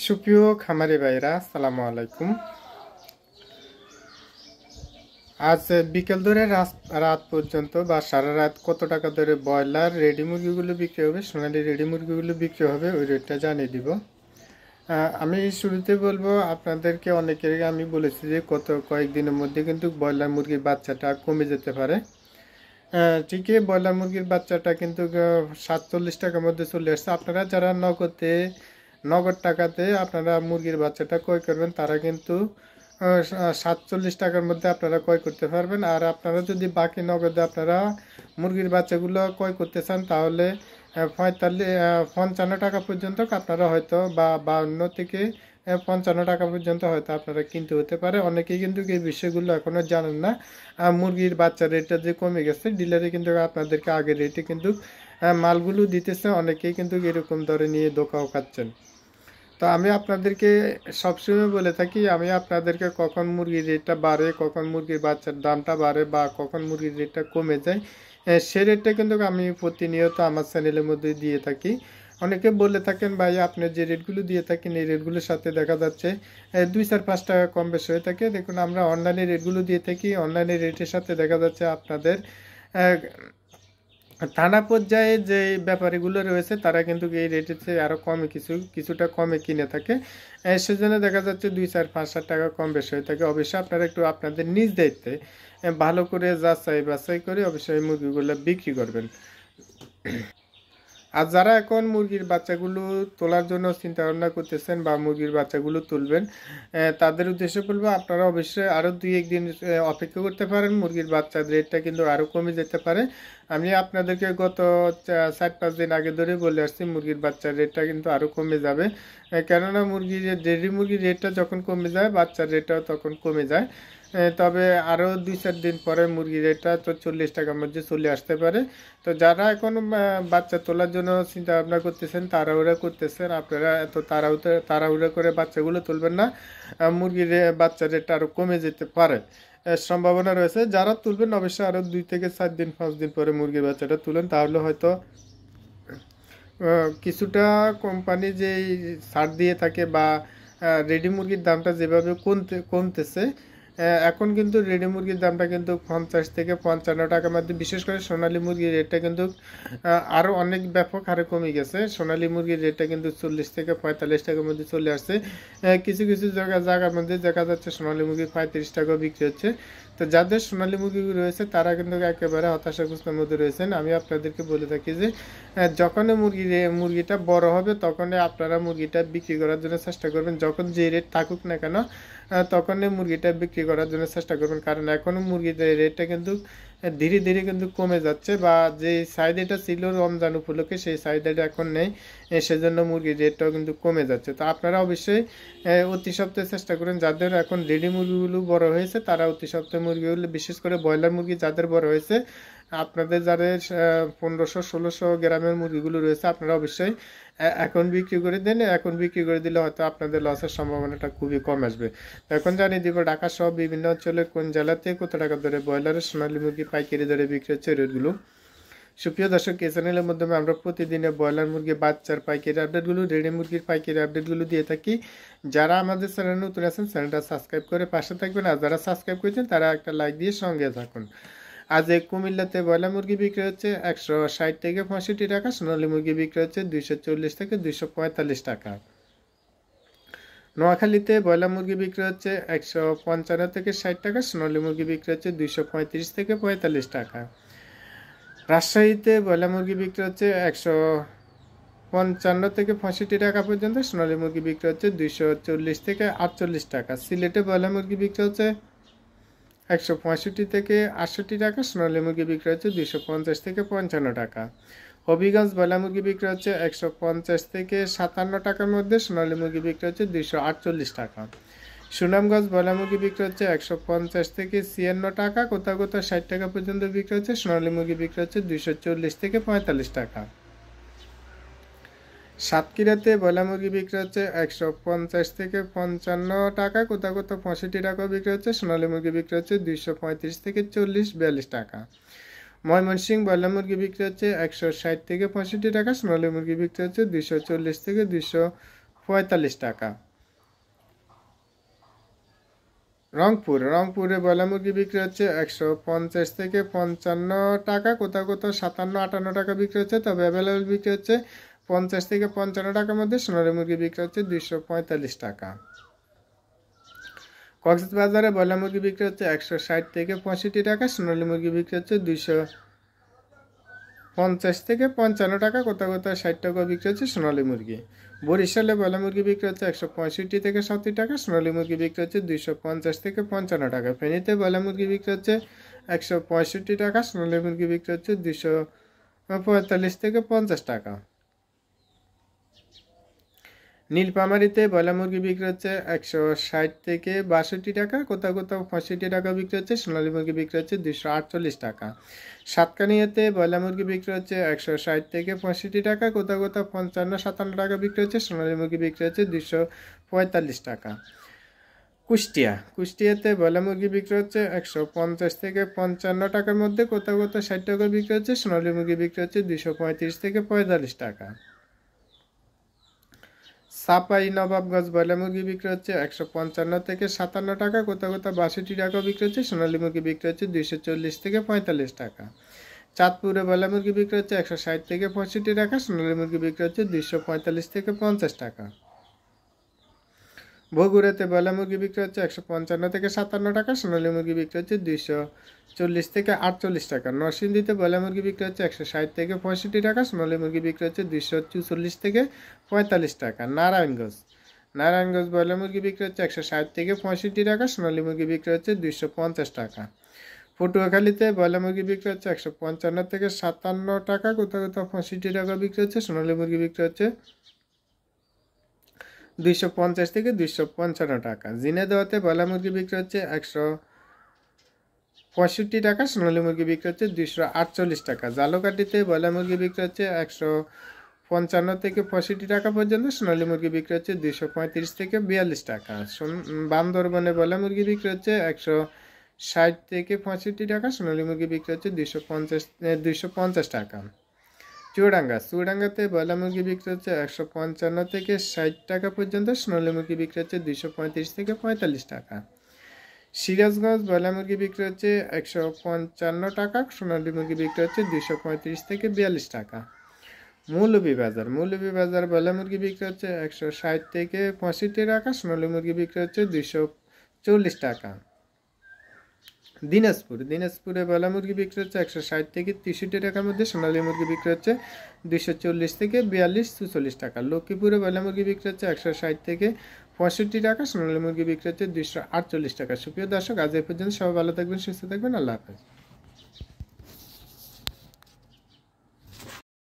সুপ্রিয় খামারি ভাইরা, আসসালামু আলাইকুম। আজ বিকেল ধরে রাত পর্যন্ত বা সারা রাত কত টাকা ধরে ব্রয়লার রেডি মুরগিগুলো বিক্রি হবে, সোনালী রেডি মুরগিগুলো বিক্রি হবে, ওই রেটটা জানিয়ে দিব। আমি শুরুতে বলবো আপনাদেরকে, অনেকের আমি বলেছি যে কয়েকদিনের মধ্যে কিন্তু ব্রয়লার মুরগির বাচ্চাটা কমে যেতে পারে। ঠিকই ব্রয়লার মুরগির বাচ্চাটা কিন্তু 47 টাকার মধ্যে চলে আসছে। আপনারা যারা নগদ টাকাতে আপনারা মুরগির বাচ্চাটা ক্রয় করবেন, তারা কিন্তু 47 টাকার মধ্যে আপনারা ক্রয় করতে পারবেন। আর আপনারা যদি বাকি নগদে আপনারা মুরগির বাচ্চাগুলো ক্রয় করতে চান, তাহলে 55 টাকা পর্যন্ত আপনারা হয়তো, বা 52 থেকে 55 টাকা পর্যন্ত হয়তো আপনারা কিনতে হতে পারে। অনেকেই কিন্তু এই বিষয়গুলো এখনো জানেন না। মুরগির বাচ্চার রেটটা যে কমে গেছে, ডিলারে কিন্তু আপনাদেরকে আগের রেটে কিন্তু মালগুলো দিতেছে। অনেকেই কিন্তু এরকম দরে নিয়ে ধোঁকাও খাচ্ছেন। তো আমি আপনাদেরকে সবসময় বলে থাকি, আমি আপনাদেরকে কখন মুরগির রেটটা বাড়ে, কখন মুরগির বাচ্চার দামটা বাড়ে, বা কখন মুরগির রেটটা কমে যায়, সে রেটটা কিন্তু আমি প্রতিনিয়ত আমার চ্যানেলের মধ্যে দিয়ে থাকি। অনেকে বলে থাকেন, ভাই আপনি যে রেটগুলো দিয়ে থাকেন এই রেটগুলোর সাথে দেখা যাচ্ছে 2-4-5 টাকা কম বেশি হয়ে থাকে। দেখুন, আমরা অনলাইনে রেটগুলো দিয়ে থাকি, অনলাইনে রেটের সাথে দেখা যাচ্ছে আপনাদের থানা পর্যায়ে যে ব্যাপারীগুলো রয়েছে তারা কিন্তু এই রেটের চেয়ে আরও কমে কিছুটা কমে কিনে থাকে। সেজন্য দেখা যাচ্ছে 2-4-5 টাকা কম বেশি হয়ে থাকে। অবশ্যই আপনারা একটু আপনাদের নিজ দায়িত্বে ভালো করে যাচাই বাছাই করে অবশ্যই মুরগিগুলো বিক্রি করবেন। আর যারা এখন মুরগির বাচ্চাগুলো তোলার জন্য চিন্তা ভাবনা করতেছেন বা মুরগির বাচ্চাগুলো তুলবেন, তাদের উদ্দেশ্যে বলবো আপনারা অবশ্যই আরও 2-1 দিন অপেক্ষা করতে পারেন। মুরগির বাচ্চার রেটটা কিন্তু আরও কমে যেতে পারে। আমি আপনাদেরকে গত 4-5 দিন আগে ধরে বলে আসছি, মুরগির বাচ্চার রেটটা কিন্তু আরও কমে যাবে। কেননা রেডি মুরগির রেটটা যখন কমে যায়, বাচ্চার রেটটাও তখন কমে যায়। তবে আরও 2-4 দিন পরে মুরগির রেটটা তো 40 টাকার মধ্যে চলে আসতে পারে। তো যারা এখন বাচ্চা তোলার জন্য চিন্তা ভাবনা করতেছেন, তাড়াহুড়া করতেছেন, আপনারা এত তাড়াহুড়া করে বাচ্চাগুলো তুলবেন না। মুরগির বাচ্চার রেটটা আরও কমে যেতে পারে, সম্ভাবনা রয়েছে। যারা তুলবেন অবশ্যই আরও 2 থেকে 4 দিন 5 দিন পরে মুরগির বাচ্চাটা তুলেন, তাহলে হয়তো কিছুটা কোম্পানি যেই ছাড় দিয়ে থাকে, বা রেডি মুরগির দামটা যেভাবে কমতেছে, এখন কিন্তু রেডি মুরগির দামটা কিন্তু 50 থেকে 55 টাকার মধ্যে, বিশেষ করে সোনালী মুরগির রেটটা কিন্তু আরও অনেক ব্যাপক হারে কমে গেছে। সোনালী মুরগির রেটটা কিন্তু 40 থেকে 45 টাকার মধ্যে চলে আসছে। কিছু কিছু জায়গার মধ্যে দেখা যাচ্ছে সোনালী মুরগি 35 টাকাও বিক্রি হচ্ছে। তো যাদের সোনালী মুরগি রয়েছে তারা কিন্তু একেবারে হতাশাগ্রস্তের মধ্যে রয়েছেন। আমি আপনাদেরকে বলে থাকি যে যখনই মুরগিটা বড় হবে, তখনই আপনারা মুরগিটা বিক্রি করার জন্য চেষ্টা করবেন। যখন যে রেট থাকুক না কেন, তখনই মুরগিটা বিক্রি করার জন্য চেষ্টা করবেন। কারণ এখনও মুরগির রেটটা কিন্তু ধীরে ধীরে কিন্তু কমে যাচ্ছে, বা যে চাহিদাটা ছিল রমজান উপলক্ষে সেই চাহিদাটা এখন নেই। সেজন্য মুরগির রেটটাও কিন্তু কমে যাচ্ছে। তো আপনারা অবশ্যই অতি সপ্তাহে চেষ্টা করেন, যাদের এখন রেডি মুরগিগুলো বড় হয়েছে তারা অতি সপ্তাহে মুরগিগুলো, বিশেষ করে ব্রয়লার মুরগি যাদের বড় হয়েছে, আপনাদের যাদের 1500-1600 গ্রামের মুরগিগুলো রয়েছে, আপনারা অবশ্যই এখন বিক্রি করে দেন। এখন বিক্রি করে দিলে হয়তো আপনাদের লসের সম্ভাবনাটা খুবই কম আসবে। এখন জানিয়ে দিব ঢাকা সহ বিভিন্ন অঞ্চলে কোন জেলাতে কত টাকা ধরে ব্রয়লারের সোনালী মুরগি পাইকারি দরে বিক্রি হচ্ছে রেটগুলো। সুপ্রিয় দর্শক, এই চ্যানেলের মাধ্যমে আমরা প্রতিদিনে ব্রয়লার মুরগি বাচ্চার পাইকারি আপডেটগুলো, রেডি মুরগির পাইকারি আপডেটগুলো দিয়ে থাকি। যারা আমাদের চ্যানেল নতুন আছেন, চ্যানেলটা সাবস্ক্রাইব করে পাশে থাকবেন, আর যারা সাবস্ক্রাইব করেছেন তারা একটা লাইক দিয়ে সঙ্গে থাকুন। আজ এই কুমিল্লাতে ব্রয়লার মুরগি বিক্রি হচ্ছে 160 থেকে 65 টাকা, সোনালী মুরগি বিক্রি হচ্ছে 240 থেকে 245 টাকা। নোয়াখালীতে ব্রয়লার মুরগি বিক্রি হচ্ছে 155 থেকে 60 টাকা, সোনালী মুরগি বিক্রি হচ্ছে 235 থেকে 45 টাকা। রাজশাহীতে ব্রয়লার মুরগি বিক্রি হচ্ছে 155 থেকে 65 টাকা পর্যন্ত, সোনালী মুরগি বিক্রি হচ্ছে 240 থেকে 48 টাকা। সিলেটে ব্রয়লার মুরগি বিক্রি হচ্ছে 165 থেকে 68 টাকা, সোনালী মুরগি বিক্রি হচ্ছে 250 থেকে 55 টাকা। হবিগঞ্জ ব্রয়লার মুরগি বিক্রি হচ্ছে 150 থেকে 57 টাকার মধ্যে, সোনালী মুরগি বিক্রি হচ্ছে 248 টাকা। সুনামগঞ্জ ব্রয়লার মুরগি বিক্রি হচ্ছে 150 থেকে 56 টাকা, কোথাও কোথাও 60 টাকা পর্যন্ত বিক্রি হচ্ছে, সোনালী মুরগি বিক্রি হচ্ছে 240 থেকে 45 টাকা। সাতক্ষীরাতে ব্রয়লার মুরগি বিক্রি হচ্ছে 150 থেকে 55 টাকা, কোথাও কোথাও 65 টাকাও বিক্রি হচ্ছে, সোনালী মুরগি বিক্রি হচ্ছে 235 থেকে 40-42 টাকা। ময়মনসিংহ ব্রয়লার মুরগি বিক্রি হচ্ছে 160 থেকে 65 টাকা, সোনালী মুরগি বিক্রি হচ্ছে 240 থেকে 45 টাকা। রংপুরে ব্রয়লার মুরগি বিক্রি হচ্ছে 150 থেকে 55 টাকা, কোথাও কোথাও 57-58 টাকা বিক্রি হচ্ছে, তবে অ্যাভেলেবেল বিক্রি হচ্ছে 50 থেকে 55 টাকার মধ্যে। সোনালী মুরগি বিক্রি হচ্ছে 245 টাকা। কক্সবাজারে ব্রয়লার মুরগি বিক্রি হচ্ছে 160 থেকে 65 টাকা, সোনালী মুরগি বিক্রি হচ্ছে 250 থেকে 55 টাকা, কোথাও কোথাও 60 টাকা বিক্রি হচ্ছে সোনালী মুরগি। বরিশালে ব্রয়লার মুরগি বিক্রি হচ্ছে 165 থেকে 70 টাকা, সোনালী মুরগি বিক্রি হচ্ছে 250 থেকে 55 টাকা। ফেনীতে ব্রয়লার মুরগি বিক্রি হচ্ছে 165 টাকা, সোনালী মুরগি বিক্রি হচ্ছে 245 থেকে 50 টাকা। নীলফামারীতে ব্রয়লার মুরগি বিক্রি হচ্ছে 160 থেকে 62 টাকা, কোথাও কোথাও 65 টাকা বিক্রি হচ্ছে, সোনালী মুরগি বিক্রি হচ্ছে 248 টাকা। সাতকানিয়াতে ব্রয়লার মুরগি বিক্রি হচ্ছে 160 থেকে 65 টাকা, কোথাও কোথাও 55-57 টাকা বিক্রি হচ্ছে, সোনালী মুরগি বিক্রি হচ্ছে 245 টাকা। কুষ্টিয়াতে ব্রয়লার মুরগি বিক্রি হচ্ছে 150 থেকে 55 টাকার মধ্যে, কোথাও কোথাও 60 টাকা বিক্রি হচ্ছে, সোনালী মুরগি বিক্রি হচ্ছে 235 থেকে 45 টাকা। চাপাই নবাবগঞ্জ ব্রয়লার মুরগি বিক্রি হচ্ছে 155 থেকে 57 টাকা, কোথাও কোথাও 62 টাকা বিক্রি হচ্ছে, সোনালী মুরগি বিক্রি হচ্ছে 240 থেকে 45 টাকা। চাঁদপুরে ব্রয়লার মুরগি বিক্রি হচ্ছে 160 থেকে 65 টাকা, সোনালী মুরগি বিক্রি হচ্ছে 245 থেকে 50 টাকা। বগুড়াতে ব্রয়লার মুরগি বিক্রি হচ্ছে 155 থেকে 57 টাকা, সোনালী মুরগি বিক্রি হচ্ছে 240 থেকে 48 টাকা। নরসিংদীতে ব্রয়লার মুরগি বিক্রি হচ্ছে 160 থেকে 65 টাকা, সোনালী মুরগি বিক্রি হচ্ছে 244 থেকে 45 টাকা। নারায়ণগঞ্জ ব্রয়লার মুরগি বিক্রি হচ্ছে 160 থেকে 65 টাকা, সোনালী মুরগি বিক্রি হচ্ছে 250 টাকা। পটুয়াখালীতে ব্রয়লার মুরগি বিক্রি হচ্ছে 155 থেকে 57 টাকা, কোথাও কোথাও 65 টাকা বিক্রি হচ্ছে, সোনালী মুরগি বিক্রি হচ্ছে 250 থেকে 255 টাকা। ঝিনাইদহতে ব্রয়লার মুরগি বিক্রি হচ্ছে 165 টাকা, সোনালী মুরগি বিক্রি হচ্ছে 248 টাকা। জালকাঠিতে ব্রয়লার মুরগি বিক্রি হচ্ছে 155 থেকে 65 টাকা পর্যন্ত, সোনালী মুরগি বিক্রি হচ্ছে 235 থেকে 42 টাকা। বান্দরবনে ব্রয়লার মুরগি বিক্রি হচ্ছে 160 থেকে 65 টাকা, সোনালী মুরগি বিক্রি হচ্ছে 250 টাকা। চুয়াডাঙ্গাতে ব্রয়লার মুরগি বিক্রি হচ্ছে 155 থেকে 60 টাকা পর্যন্ত, সোনালী মুরগি বিক্রি হচ্ছে 235 থেকে 45 টাকা। সিরাজগঞ্জ ব্রয়লার মুরগি বিক্রি হচ্ছে 155 টাকা, সোনালী মুরগি বিক্রি হচ্ছে 235 থেকে 42 টাকা। মৌলভীবাজার ব্রয়লার মুরগি বিক্রি হচ্ছে 160 থেকে 65 টাকা, সোনালী মুরগি বিক্রি হচ্ছে 240 টাকা। দিনাজপুরে ব্রয়লার মুরগি বিক্রি হচ্ছে 160 থেকে 63 টাকার মধ্যে, সোনালী মুরগি বিক্রি হচ্ছে 240 থেকে 42-44 টাকা। লক্ষ্মীপুরে ব্রয়লার মুরগি বিক্রি হচ্ছে 160 থেকে 65 টাকা, সোনালী মুরগি বিক্রি হচ্ছে 248 টাকা। সুপ্রিয় দর্শক, আজ এই পর্যন্ত। সবাই ভালো থাকবেন, সুস্থ থাকবেন। আল্লাহ হাফেজ।